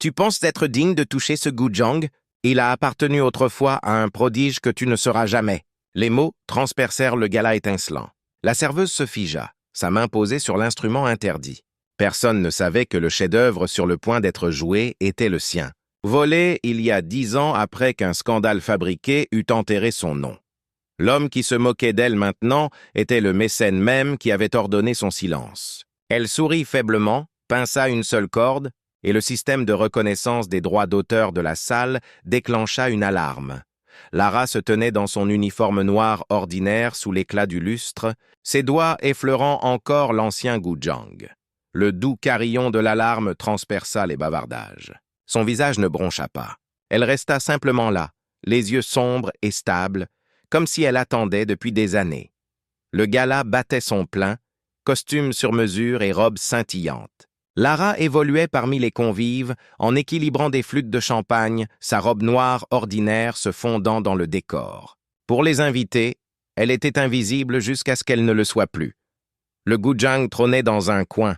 Tu penses être digne de toucher ce gujang? Il a appartenu autrefois à un prodige que tu ne seras jamais. Les mots transpercèrent le gala étincelant. La serveuse se figea, sa main posée sur l'instrument interdit. Personne ne savait que le chef-d'œuvre sur le point d'être joué était le sien. Volé il y a 10 ans après qu'un scandale fabriqué eût enterré son nom. L'homme qui se moquait d'elle maintenant était le mécène même qui avait ordonné son silence. Elle sourit faiblement, pinça une seule corde, et le système de reconnaissance des droits d'auteur de la salle déclencha une alarme. Lara se tenait dans son uniforme noir ordinaire sous l'éclat du lustre, ses doigts effleurant encore l'ancien gujang. Le doux carillon de l'alarme transperça les bavardages. Son visage ne broncha pas. Elle resta simplement là, les yeux sombres et stables, comme si elle attendait depuis des années. Le gala battait son plein, costume sur mesure et robe scintillante. Lara évoluait parmi les convives en équilibrant des flûtes de champagne, sa robe noire ordinaire se fondant dans le décor. Pour les invités, elle était invisible jusqu'à ce qu'elle ne le soit plus. Le gujang trônait dans un coin,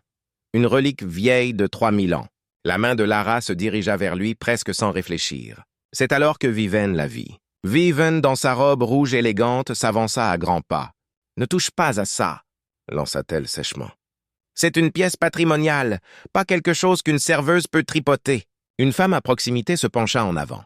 une relique vieille de 3000 ans. La main de Lara se dirigea vers lui presque sans réfléchir. C'est alors que Viven la vit. Viven, dans sa robe rouge élégante, s'avança à grands pas. « Ne touche pas à ça !» lança-t-elle sèchement. « C'est une pièce patrimoniale, pas quelque chose qu'une serveuse peut tripoter. » Une femme à proximité se pencha en avant.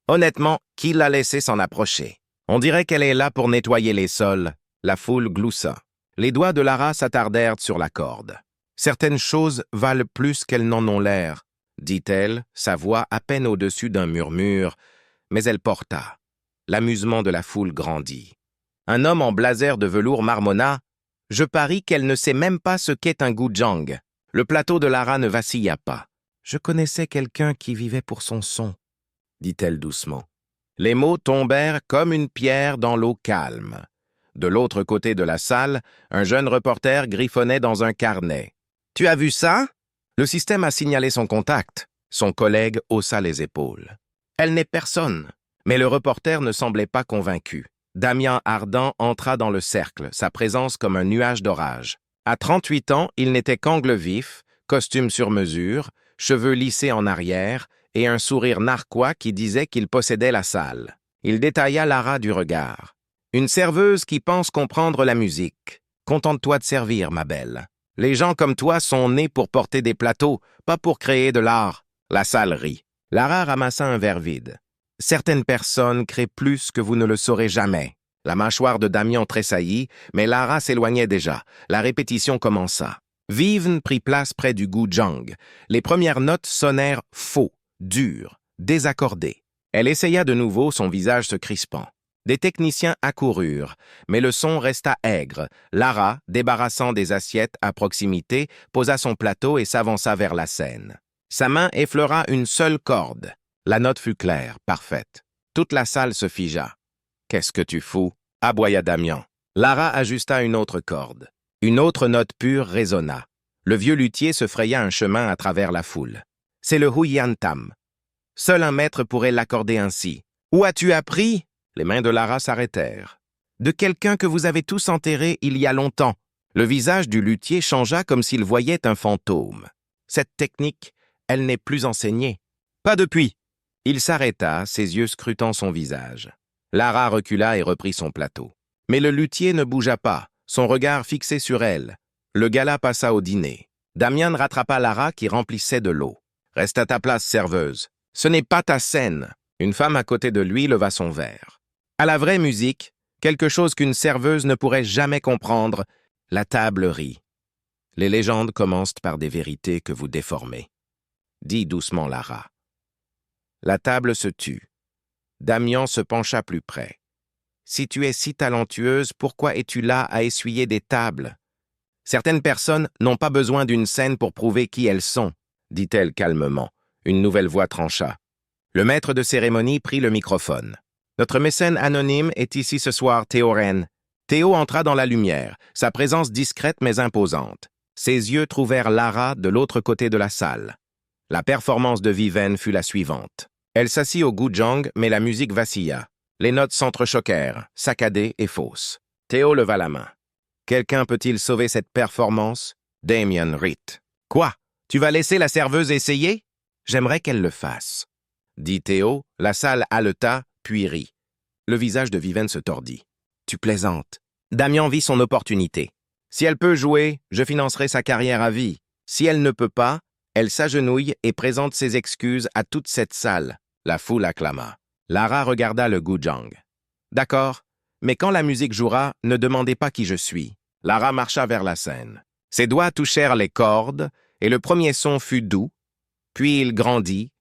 Honnêtement, qui l'a laissé s'en approcher? On dirait qu'elle est là pour nettoyer les sols. La foule gloussa. Les doigts de Lara s'attardèrent sur la corde. « Certaines choses valent plus qu'elles n'en ont l'air, » dit-elle, sa voix à peine au-dessus d'un murmure, mais elle porta. L'amusement de la foule grandit. Un homme en blazer de velours marmonna. « Je parie qu'elle ne sait même pas ce qu'est un gujang. » Le plateau de Lara ne vacilla pas. « Je connaissais quelqu'un qui vivait pour son son, » dit-elle doucement. Les mots tombèrent comme une pierre dans l'eau calme. De l'autre côté de la salle, un jeune reporter griffonnait dans un carnet. « Tu as vu ça ?» Le système a signalé son contact. Son collègue haussa les épaules. « Elle n'est personne. » Mais le reporter ne semblait pas convaincu. Damien Ardent entra dans le cercle, sa présence comme un nuage d'orage. À 38 ans, il n'était qu'angle vif, costume sur mesure, cheveux lissés en arrière et un sourire narquois qui disait qu'il possédait la salle. Il détailla Lara du regard. « Une serveuse qui pense comprendre la musique. Contente-toi de servir, ma belle. Les gens comme toi sont nés pour porter des plateaux, pas pour créer de l'art. » La salle rit. Lara ramassa un verre vide. « Certaines personnes créent plus que vous ne le saurez jamais. » La mâchoire de Damien tressaillit, mais Lara s'éloignait déjà. La répétition commença. Viven prit place près du gujang. Les premières notes sonnèrent faux, dures, désaccordées. Elle essaya de nouveau, son visage se crispant. Des techniciens accoururent, mais le son resta aigre. Lara, débarrassant des assiettes à proximité, posa son plateau et s'avança vers la scène. Sa main effleura une seule corde. La note fut claire, parfaite. Toute la salle se figea. « Qu'est-ce que tu fous ?» aboya Damien. Lara ajusta une autre corde. Une autre note pure résonna. Le vieux luthier se fraya un chemin à travers la foule. « C'est le Huyantam. Seul un maître pourrait l'accorder ainsi. Où as-tu appris ?» Les mains de Lara s'arrêtèrent. « De quelqu'un que vous avez tous enterré il y a longtemps. » Le visage du luthier changea comme s'il voyait un fantôme. « Cette technique, elle n'est plus enseignée. »« Pas depuis. » Il s'arrêta, ses yeux scrutant son visage. Lara recula et reprit son plateau. Mais le luthier ne bougea pas, son regard fixé sur elle. Le gala passa au dîner. Damien rattrapa Lara qui remplissait de l'eau. « Reste à ta place, serveuse. Ce n'est pas ta scène. » Une femme à côté de lui leva son verre. À la vraie musique, quelque chose qu'une serveuse ne pourrait jamais comprendre, la table rit. Les légendes commencent par des vérités que vous déformez. Dit doucement Lara. La table se tut. Damien se pencha plus près. Si tu es si talentueuse, pourquoi es-tu là à essuyer des tables? Certaines personnes n'ont pas besoin d'une scène pour prouver qui elles sont, dit-elle calmement. Une nouvelle voix trancha. Le maître de cérémonie prit le microphone. Notre mécène anonyme est ici ce soir, Théo Rennes. Théo entra dans la lumière, sa présence discrète mais imposante. Ses yeux trouvèrent Lara de l'autre côté de la salle. La performance de Viven fut la suivante. Elle s'assit au gujang, mais la musique vacilla. Les notes s'entrechoquèrent, saccadées et fausses. Théo leva la main. Quelqu'un peut-il sauver cette performance? Damien rit. Quoi? Tu vas laisser la serveuse essayer? J'aimerais qu'elle le fasse. Dit Théo, la salle haleta, puis rit. Le visage de Viven se tordit. Tu plaisantes. Damian vit son opportunité. Si elle peut jouer, je financerai sa carrière à vie. Si elle ne peut pas, elle s'agenouille et présente ses excuses à toute cette salle. La foule acclama. Lara regarda le Gujang. D'accord, mais quand la musique jouera, ne demandez pas qui je suis. Lara marcha vers la scène. Ses doigts touchèrent les cordes, et le premier son fut doux, puis il grandit,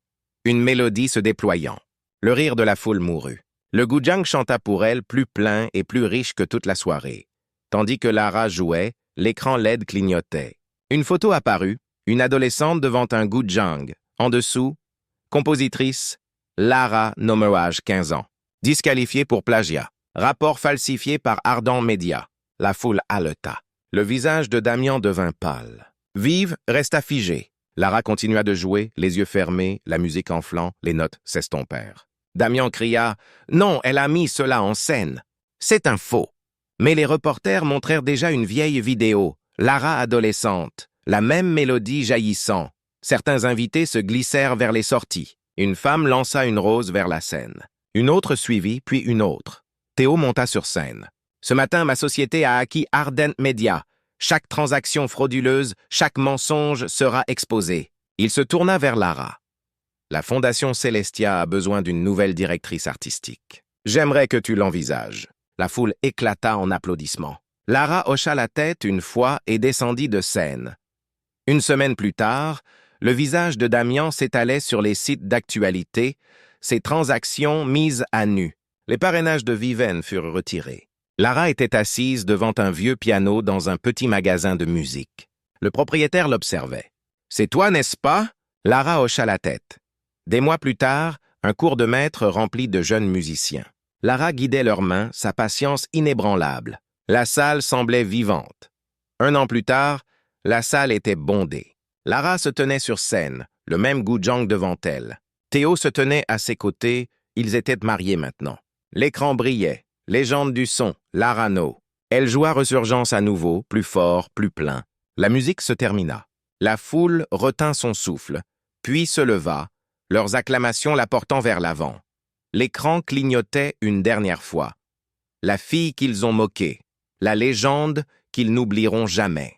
une mélodie se déployant. Le rire de la foule mourut. Le Gujang chanta pour elle plus plein et plus riche que toute la soirée. Tandis que Lara jouait, l'écran LED clignotait. Une photo apparut, une adolescente devant un Gujang. En dessous, compositrice, Lara Nomoage, 15 ans. Disqualifiée pour plagiat. Rapport falsifié par Ardent Média. La foule haleta. Le visage de Damian devint pâle. Vive resta figée. Lara continua de jouer, les yeux fermés, la musique enflant, les notes s'estompèrent. Damian cria « Non, elle a mis cela en scène. C'est un faux. » Mais les reporters montrèrent déjà une vieille vidéo, Lara adolescente, la même mélodie jaillissant. Certains invités se glissèrent vers les sorties. Une femme lança une rose vers la scène. Une autre suivit, puis une autre. Théo monta sur scène. « Ce matin, ma société a acquis Ardent Media. Chaque transaction frauduleuse, chaque mensonge sera exposé. » Il se tourna vers Lara. « La Fondation Celestia a besoin d'une nouvelle directrice artistique. J'aimerais que tu l'envisages. » La foule éclata en applaudissements. Lara hocha la tête une fois et descendit de scène. Une semaine plus tard, le visage de Damian s'étalait sur les sites d'actualité, ses transactions mises à nu. Les parrainages de Viven furent retirés. Lara était assise devant un vieux piano dans un petit magasin de musique. Le propriétaire l'observait. « C'est toi, n'est-ce pas ?» Lara hocha la tête. Des mois plus tard, un cours de maître rempli de jeunes musiciens. Lara guidait leurs mains, sa patience inébranlable. La salle semblait vivante. 1 an plus tard, la salle était bondée. Lara se tenait sur scène, le même Gujang devant elle. Théo se tenait à ses côtés, ils étaient mariés maintenant. L'écran brillait, légende du son, Lara No. Elle joua Resurgence à nouveau, plus fort, plus plein. La musique se termina. La foule retint son souffle, puis se leva, leurs acclamations la portant vers l'avant. L'écran clignotait une dernière fois. La fille qu'ils ont moquée, la légende qu'ils n'oublieront jamais.